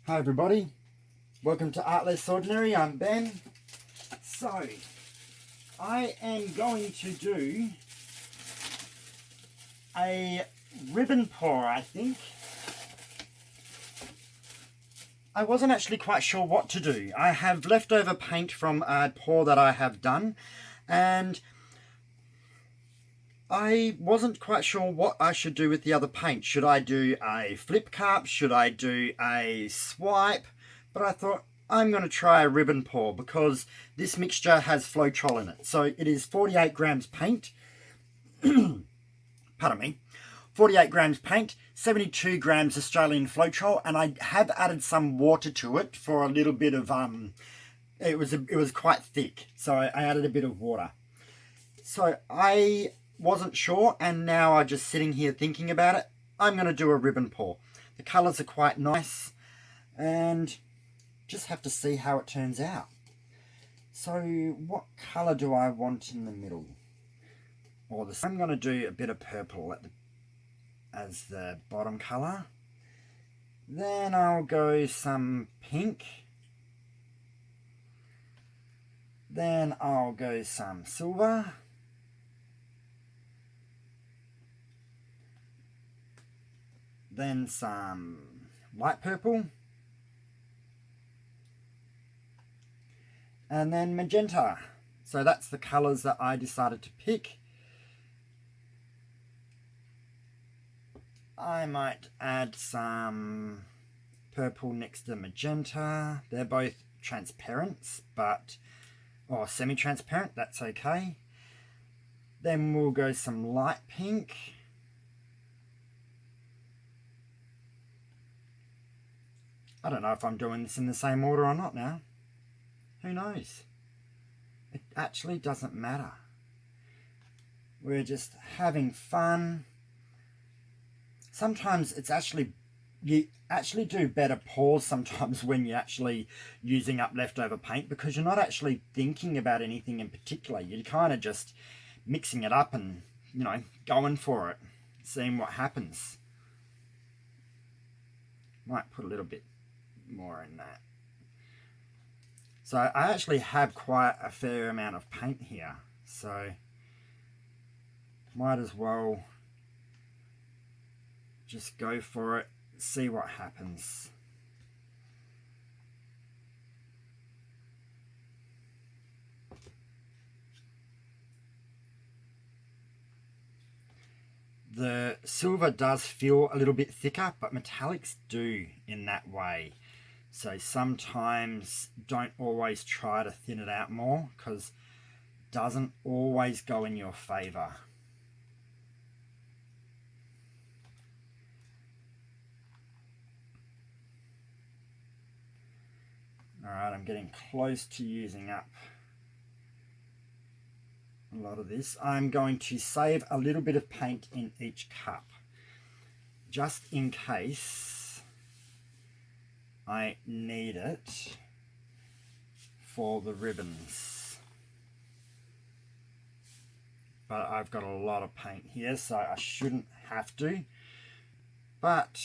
Hi everybody, welcome to Art Less Ordinary. I'm Ben. So, I am going to do a ribbon pour, I think. I wasn't actually quite sure what to do. I have leftover paint from a pour that I have done, and I wasn't quite sure what I should do with the other paint. Should I do a flip cup? Should I do a swipe? But I thought I'm going to try a ribbon pour because this mixture has floetrol in it. So it is 48 grams paint. Pardon me. 48 grams paint, 72 grams Australian floetrol, and I have added some water to it for a little bit of it was quite thick, so I added a bit of water. So I wasn't sure, and now I'm just sitting here thinking about it. I'm going to do a ribbon pour. The colours are quite nice, and just have to see how it turns out. So what colour do I want in the middle? I'm going to do a bit of purple as the bottom colour. Then I'll go some pink. Then I'll go some silver. Then some light purple. And then magenta. So that's the colours that I decided to pick. I might add some purple next to magenta. They're both transparent, or semi-transparent, that's okay. Then we'll go some light pink. I don't know if I'm doing this in the same order or not now. Who knows? It actually doesn't matter. We're just having fun. Sometimes you actually do better pours sometimes when you're actually using up leftover paint, because you're not actually thinking about anything in particular. You're kind of just mixing it up and, going for it, seeing what happens. Might put a little bit more in that. So I actually have quite a fair amount of paint here, so might as well just go for it, see what happens. The silver does feel a little bit thicker, but metallics do in that way. So sometimes don't always try to thin it out more, because it doesn't always go in your favour. Alright, I'm getting close to using up a lot of this. I'm going to save a little bit of paint in each cup, just in case I need it for the ribbons. But I've got a lot of paint here, so I shouldn't have to. But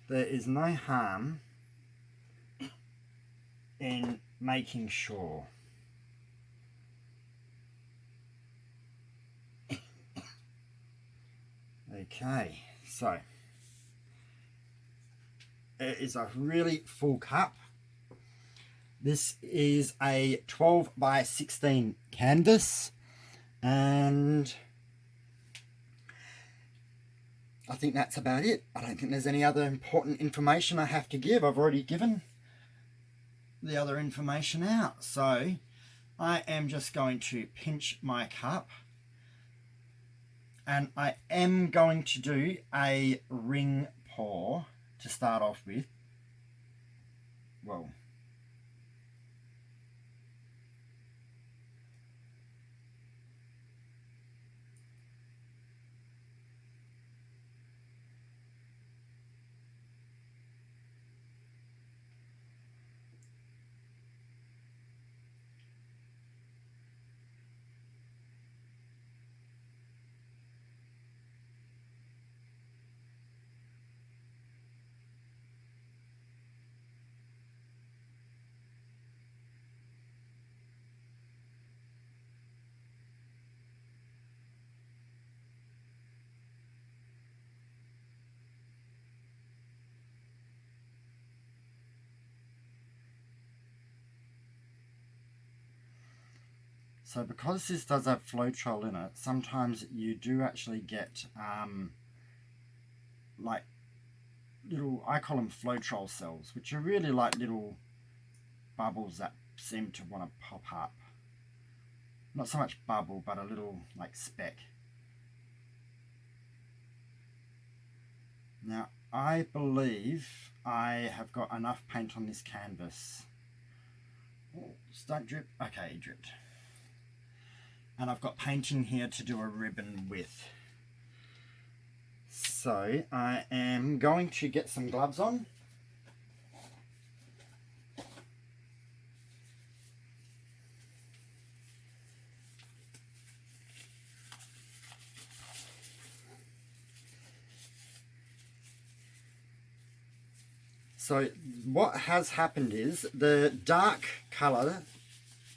there is no harm in making sure. Okay, so it is a really full cup. This is a 12 by 16 canvas, and I think that's about it. I don't think there's any other important information I have to give. I've already given the other information out. So I am just going to pinch my cup, and I am going to do a ring pour to start off with. Well, So because this does have floetrol in it, sometimes you do actually get like little, I call them floetrol cells, which are really like little bubbles that seem to want to pop up. Not so much bubble, but a little like speck. Now I believe I have got enough paint on this canvas. Oh, don't drip. Okay, it dripped. And I've got paint in here to do a ribbon with. So I am going to get some gloves on. So what has happened is the dark colour,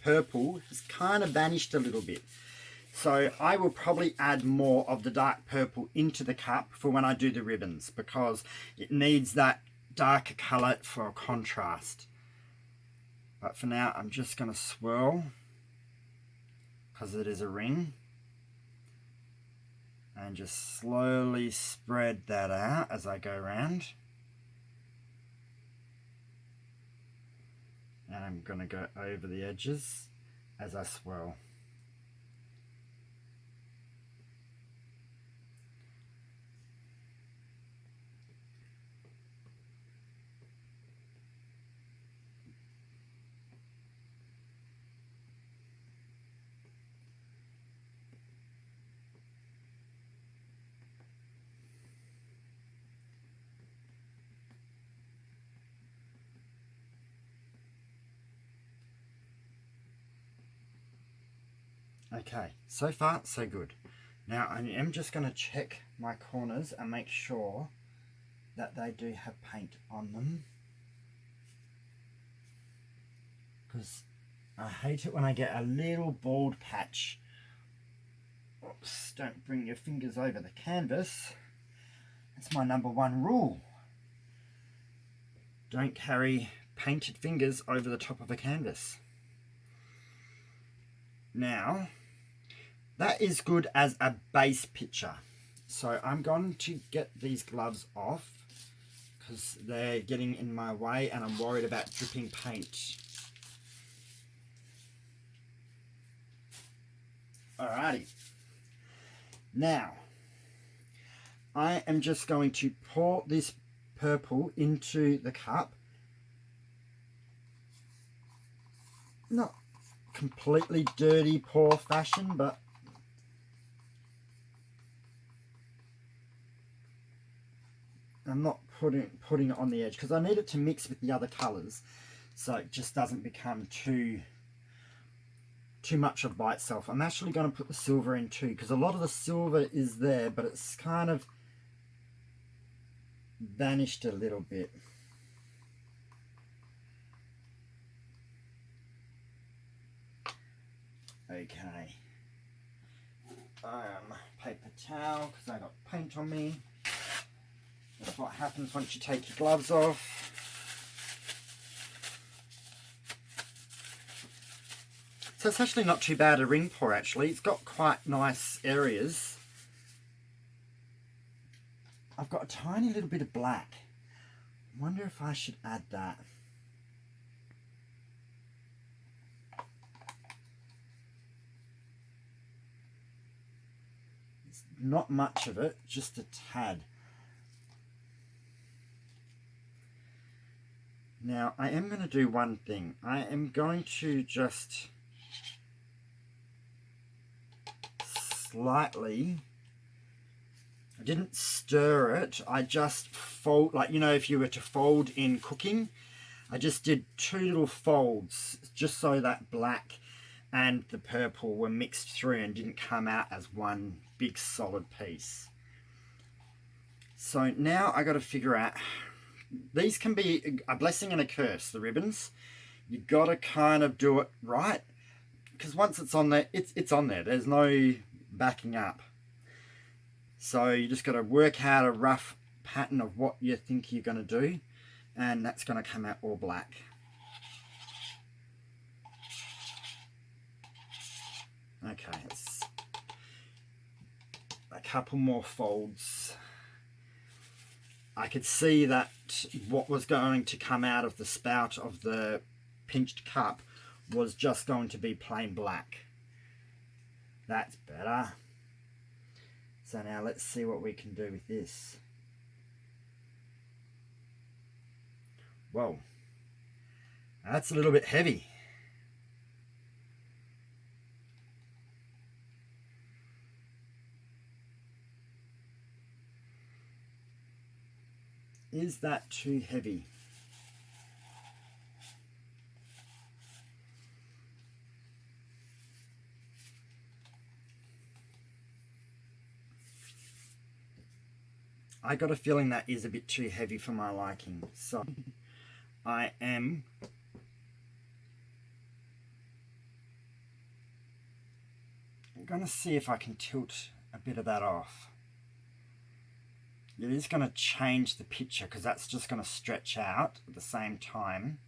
purple, has kind of vanished a little bit. So I will probably add more of the dark purple into the cup for when I do the ribbons, because it needs that darker colour for contrast. But for now I'm just going to swirl, because it is a ring, and just slowly spread that out as I go around. And I'm going to go over the edges as I swirl. Okay, so far so good. Now I am just going to check my corners and make sure that they do have paint on them, because I hate it when I get a little bald patch. Oops, don't bring your fingers over the canvas. That's my #1 rule. Don't carry painted fingers over the top of a canvas. Now, that is good as a base picture. So I'm going to get these gloves off because they're getting in my way and I'm worried about dripping paint. Alrighty. Now, I am just going to pour this purple into the cup. Not completely dirty pour fashion, but I'm not putting it on the edge because I need it to mix with the other colours, so it just doesn't become too much of by itself. I'm actually going to put the silver in too, because a lot of the silver is there, but it's kind of vanished a little bit. Okay. Paper towel, because I got paint on me. That's what happens once you take your gloves off. So it's actually not too bad a ring pour actually. It's got quite nice areas. I've got a tiny little bit of black. I wonder if I should add that. It's not much of it, just a tad. Now I am going to do one thing. I am going to just slightly, I didn't stir it, I just fold, like, you know, if you were to fold in cooking, I just did 2 little folds just so that black and the purple were mixed through and didn't come out as one big solid piece. So now I got to figure out, these can be a blessing and a curse, the ribbons. You got to kind of do it right, because once it's on there, it's on there. There's no backing up. So you just got to work out a rough pattern of what you think you're going to do, and that's going to come out all black. Okay, it's a couple more folds. I could see that what was going to come out of the spout of the pinched cup was just going to be plain black. That's better. So now let's see what we can do with this. Whoa, that's a little bit heavy. Is that too heavy? I got a feeling that is a bit too heavy for my liking, so I am going to see if I can tilt a bit of that off. It is going to change the picture because that's just going to stretch out at the same time.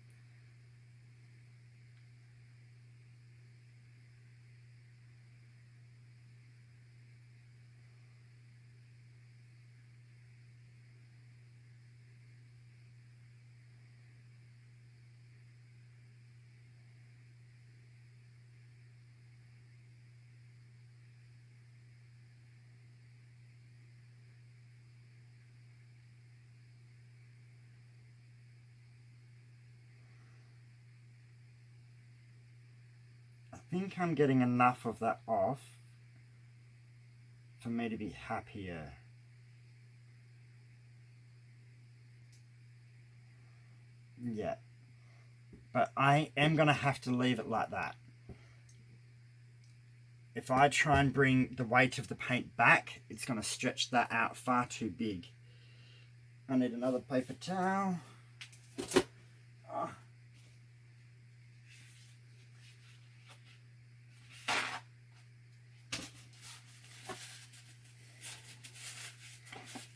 I think I'm getting enough of that off for me to be happier. Yeah, but I am going to have to leave it like that. If I try and bring the weight of the paint back, it's going to stretch that out far too big. I need another paper towel. Oh.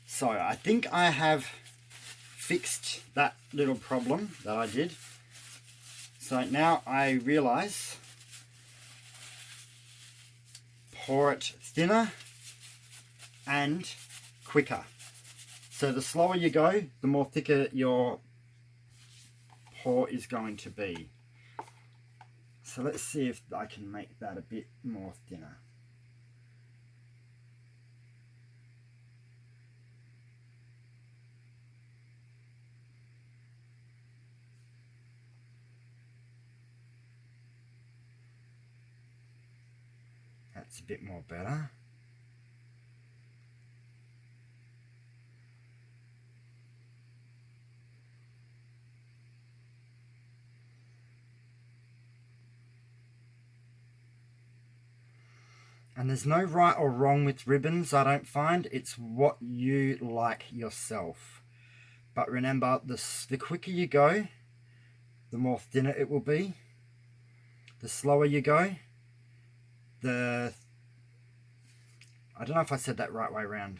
So I think I have fixed that little problem that I did. So now I realize, pour it thinner and quicker. So the slower you go, the more thicker your pour is going to be. So let's see if I can make that a bit more thinner. That's a bit more better. And there's no right or wrong with ribbons, I don't find. It's what you like yourself. But remember, the quicker you go, the more thinner it will be. The slower you go, I don't know if I said that right way around.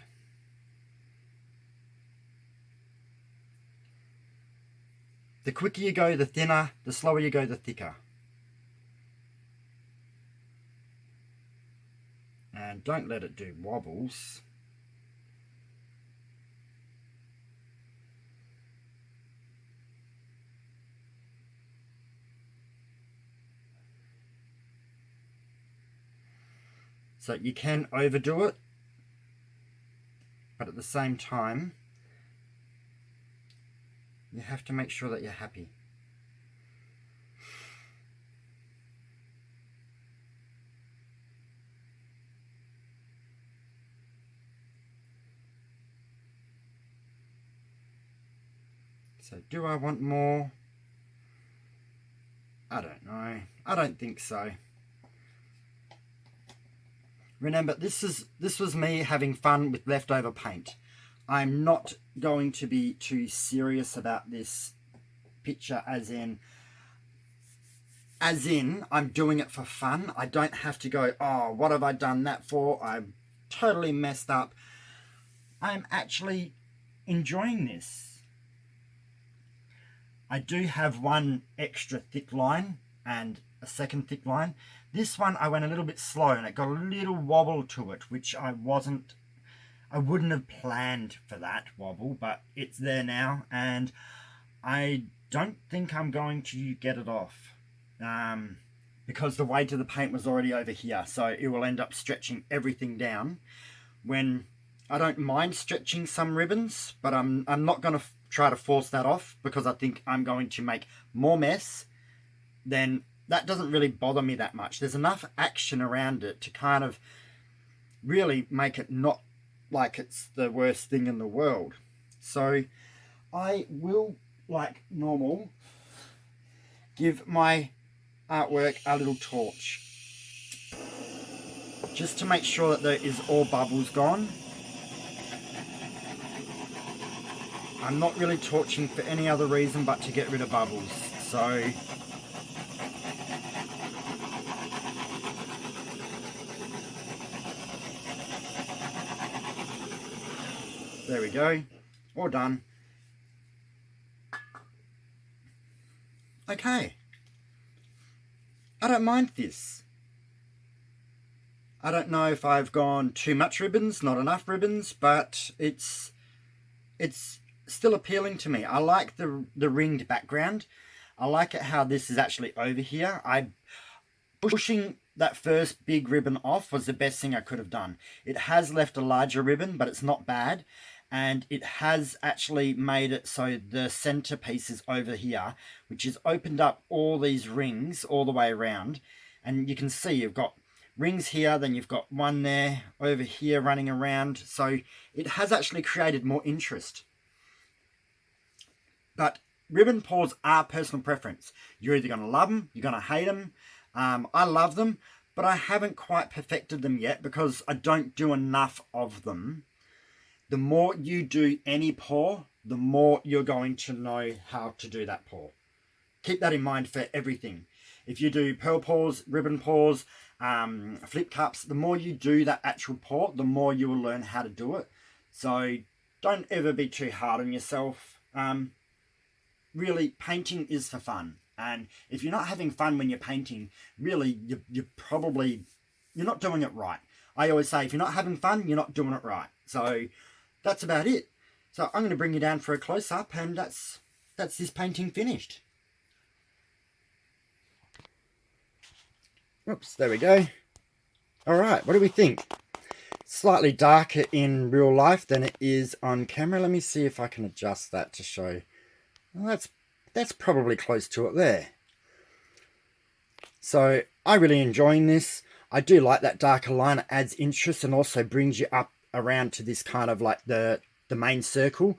The quicker you go, the thinner. The slower you go, the thicker. And don't let it do wobbles. So you can overdo it, but at the same time, you have to make sure that you're happy. So do I want more? I don't know. I don't think so. Remember, this was me having fun with leftover paint. I'm not going to be too serious about this picture as in I'm doing it for fun. I don't have to go, oh, what have I done that for? I'm totally messed up. I'm actually enjoying this. I do have one extra thick line and a second thick line. This one I went a little bit slow and it got a little wobble to it, which I wouldn't have planned for that wobble, but it's there now, and I don't think I'm going to get it off because the weight of the paint was already over here, so it will end up stretching everything down. When I don't mind stretching some ribbons, but I'm not going to try to force that off because I think I'm going to make more mess. Then that doesn't really bother me that much. There's enough action around it to kind of really make it not like it's the worst thing in the world. So I will, like normal, give my artwork a little torch just to make sure that there is all bubbles gone. I'm not really torching for any other reason but to get rid of bubbles. So there we go, all done. Okay, I don't mind this. I don't know if I've gone too much ribbons, not enough ribbons, but it's still appealing to me. I like the ringed background. I like it how this is actually over here. Pushing that first big ribbon off was the best thing I could have done. It has left a larger ribbon, but it's not bad. And it has actually made it so the center piece is over here, which has opened up all these rings all the way around. And you can see you've got rings here, then you've got one there, over here running around. So it has actually created more interest. But ribbon pours are personal preference. You're either going to love them, you're going to hate them. I love them, but I haven't quite perfected them yet because I don't do enough of them. The more you do any pour, the more you're going to know how to do that pour. Keep that in mind for everything. If you do pearl pours, ribbon pours, flip cups, the more you do that actual pour, the more you will learn how to do it. So don't ever be too hard on yourself. Really, painting is for fun. And if you're not having fun when you're painting, really, you're not doing it right. I always say, if you're not having fun, you're not doing it right. So that's about it. So I'm going to bring you down for a close-up, and that's this painting finished. Oops, there we go. All right, what do we think? Slightly darker in real life than it is on camera. Let me see if I can adjust that to show. Well, that's probably close to it there. So I'm really enjoying this. I do like that darker line. It adds interest and also brings you up around to this kind of like the main circle.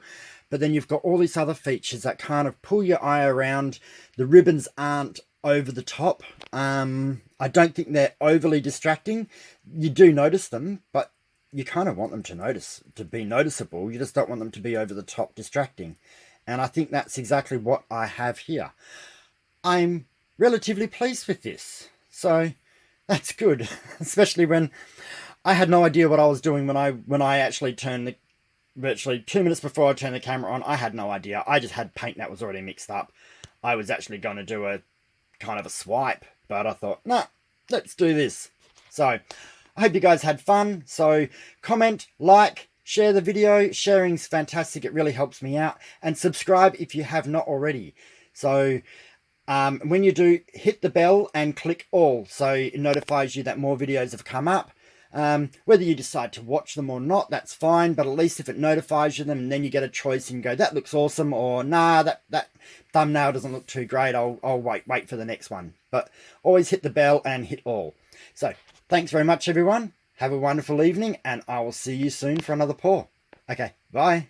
But then you've got all these other features that kind of pull your eye around. The ribbons aren't over the top. I don't think they're overly distracting. You do notice them, but you kind of want them to be noticeable. You just don't want them to be over the top distracting. And I think that's exactly what I have here. I'm relatively pleased with this. So that's good, especially when I had no idea what I was doing when I actually turned virtually 2 minutes before I turned the camera on. I had no idea. I just had paint that was already mixed up. I was actually going to do a kind of a swipe, but I thought, nah, let's do this. So I hope you guys had fun. So comment, like, share the video. Sharing's fantastic. It really helps me out. And subscribe if you have not already. So when you do, hit the bell and click all, so it notifies you that more videos have come up. Whether you decide to watch them or not, that's fine, but at least if it notifies you them, and then you get a choice and go, that looks awesome, or nah, that thumbnail doesn't look too great, I'll wait for the next one. But always hit the bell and hit all. So thanks very much, everyone. Have a wonderful evening, and I will see you soon for another pour. Okay, bye.